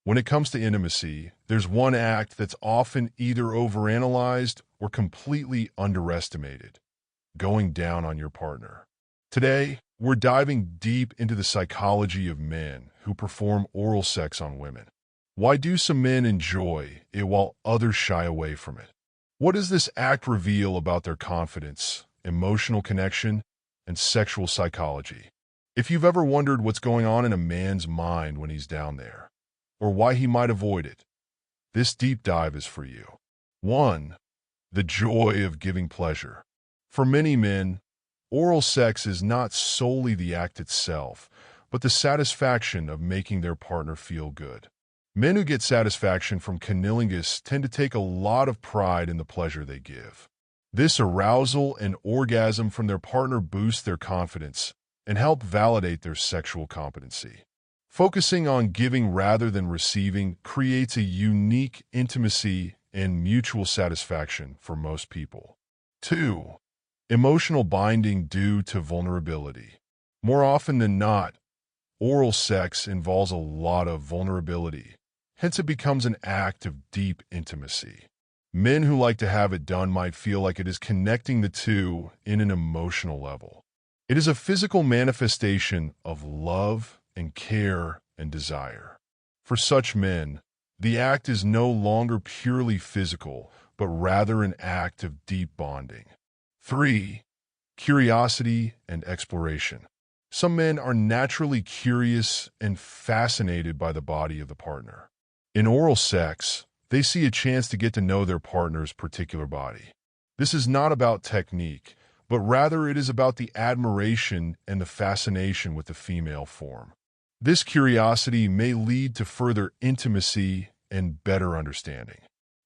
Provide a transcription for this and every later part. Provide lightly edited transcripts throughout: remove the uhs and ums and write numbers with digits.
When it comes to intimacy, there's one act that's often either overanalyzed or completely underestimated: going down on your partner. Today, we're diving deep into the psychology of men who perform oral sex on women. Why do some men enjoy it while others shy away from it? What does this act reveal about their confidence, emotional connection, and sexual psychology? If you've ever wondered what's going on in a man's mind when he's down there, or why he might avoid it, this deep dive is for you. 1. The joy of giving pleasure. For many men, oral sex is not solely the act itself, but the satisfaction of making their partner feel good. Men who get satisfaction from cunnilingus tend to take a lot of pride in the pleasure they give. This arousal and orgasm from their partner boosts their confidence and help validate their sexual competency. Focusing on giving rather than receiving creates a unique intimacy and mutual satisfaction for most people. 2. Emotional binding due to vulnerability. More often than not, oral sex involves a lot of vulnerability. Hence, it becomes an act of deep intimacy. Men who like to have it done might feel like it is connecting the two in an emotional level. It is a physical manifestation of love and care and desire. For such men, the act is no longer purely physical, but rather an act of deep bonding. 3. Curiosity and exploration. Some men are naturally curious and fascinated by the body of the partner. In oral sex, they see a chance to get to know their partner's particular body. This is not about technique, but rather it is about the admiration and the fascination with the female form. This curiosity may lead to further intimacy and better understanding.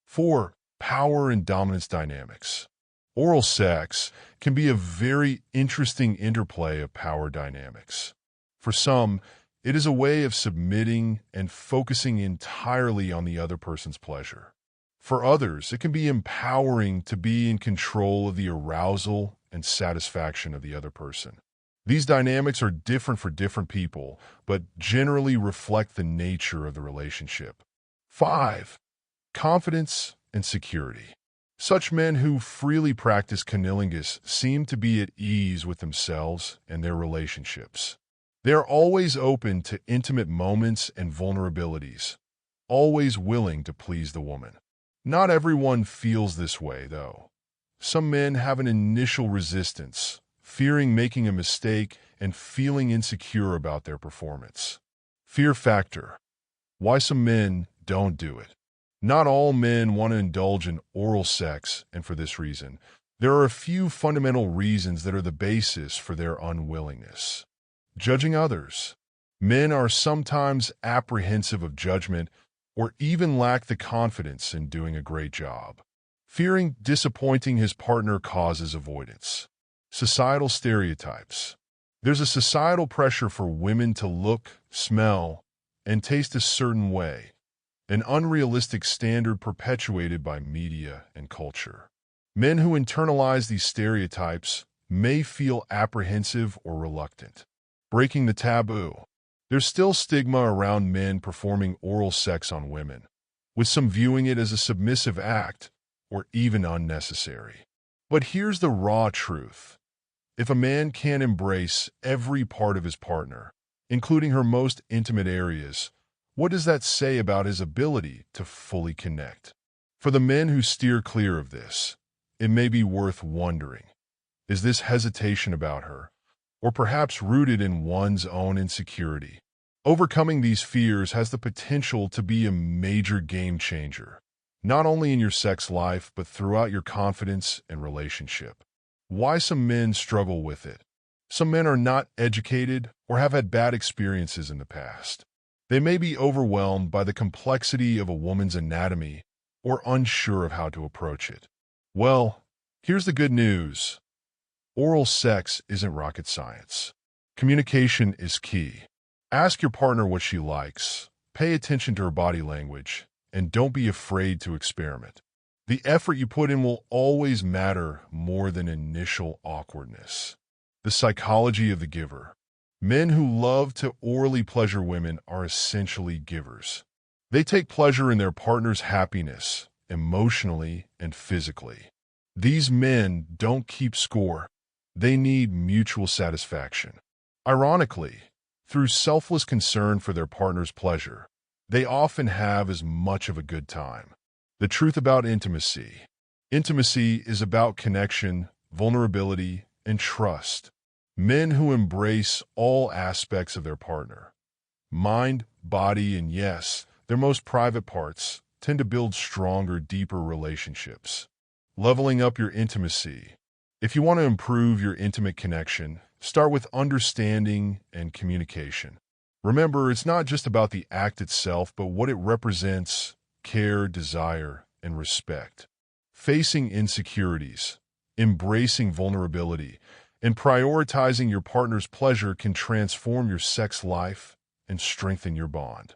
4. Power and dominance dynamics. Oral sex can be a very interesting interplay of power dynamics. For some, it is a way of submitting and focusing entirely on the other person's pleasure. For others, it can be empowering to be in control of the arousal and satisfaction of the other person. These dynamics are different for different people, but generally reflect the nature of the relationship. 5. Confidence and security. Such men who freely practice cunnilingus seem to be at ease with themselves and their relationships. They are always open to intimate moments and vulnerabilities, always willing to please the woman. Not everyone feels this way, though. Some men have an initial resistance, fearing making a mistake and feeling insecure about their performance. Fear factor. Why some men don't do it. Not all men want to indulge in oral sex, and for this reason, there are a few fundamental reasons that are the basis for their unwillingness. Judging others. Men are sometimes apprehensive of judgment or even lack the confidence in doing a great job. Fearing disappointing his partner causes avoidance. Societal stereotypes. There's a societal pressure for women to look, smell, and taste a certain way, an unrealistic standard perpetuated by media and culture. Men who internalize these stereotypes may feel apprehensive or reluctant. Breaking the taboo. There's still stigma around men performing oral sex on women, with some viewing it as a submissive act or even unnecessary. But here's the raw truth. If a man can't embrace every part of his partner, including her most intimate areas, what does that say about his ability to fully connect? For the men who steer clear of this, it may be worth wondering, is this hesitation about her, or perhaps rooted in one's own insecurity? Overcoming these fears has the potential to be a major game changer, not only in your sex life, but throughout your confidence and relationship. Why some men struggle with it. Some men are not educated or have had bad experiences in the past. They may be overwhelmed by the complexity of a woman's anatomy or unsure of how to approach it. Well, here's the good news. Oral sex isn't rocket science. Communication is key. Ask your partner what she likes, pay attention to her body language, and don't be afraid to experiment. The effort you put in will always matter more than initial awkwardness. The psychology of the giver. Men who love to orally pleasure women are essentially givers. They take pleasure in their partner's happiness, emotionally and physically. These men don't keep score. They need mutual satisfaction. Ironically, through selfless concern for their partner's pleasure, they often have as much of a good time. The truth about intimacy. Intimacy is about connection, vulnerability, and trust. Men who embrace all aspects of their partner, mind, body, and yes, their most private parts, tend to build stronger, deeper relationships. Leveling up your intimacy. If you want to improve your intimate connection, start with understanding and communication. Remember, it's not just about the act itself, but what it represents: care, desire, and respect. Facing insecurities, embracing vulnerability, and prioritizing your partner's pleasure can transform your sex life and strengthen your bond.